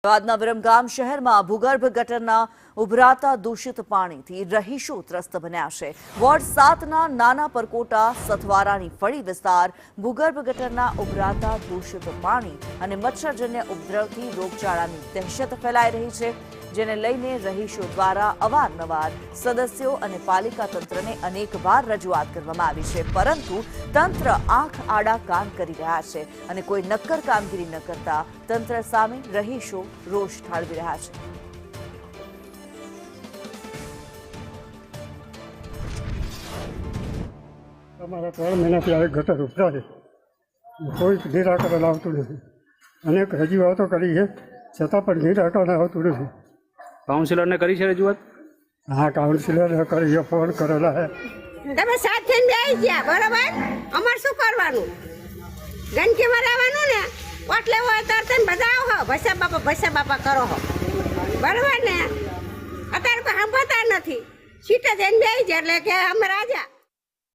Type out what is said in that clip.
અમદાવાદના વિરમગામ શહેરમાં ભૂગર્ભ ગટરના ઉભરાતા દૂષિત પાણીથી રહીશો ત્રસ્ત બન્યા છે। વોર્ડ 7ના નાના પરકોટા સથવારાની ફળી વિસ્તાર ભૂગર્ભ ગટરના ઉભરાતા દૂષિત પાણી અને મચ્છરજન્ય ઉપદ્રવથી રોગચાળાની દહેશત ફેલાઈ રહી છે, જેને લઈને રહીશો દ્વારા અવારનવાર સદસ્યો અને પાલિકા તંત્રને અનેકવાર રજૂઆત કરવામાં આવી છે, પરંતુ તંત્ર આંખ આડા કાન કરી રહ્યા છે અને કોઈ નક્કર કામગીરી ન કરતા તંત્ર સામે રહીશો રોષ ઠાલવી રહ્યા છે। અમારા 3 મહિનાથી આ ગટર ઉભરા છે, કોઈ નિરાકરણ આવતું નથી। અનેક રજૂઆતો કરી છે, છતાં પણ નિરાકરણ આવતું નથી। કાઉન્સિલરને કરી છે રજૂઆત? હા, કાઉન્સિલરને કરી છે, ફોન કરેલા છે। તમે સાથ થઈને બેસી ગયા, બરાબર? અમારે શું કરવાનું? ગંદકીમાં રહેવાનું ને, એટલે હોય તરત બધા આવો ભસા બાપા કરો હો, બરાબર ને? અત્યારે તો સાંભળતા નથી, સીટે જઈને બેસી જાય એટલે કે અમે રાજા।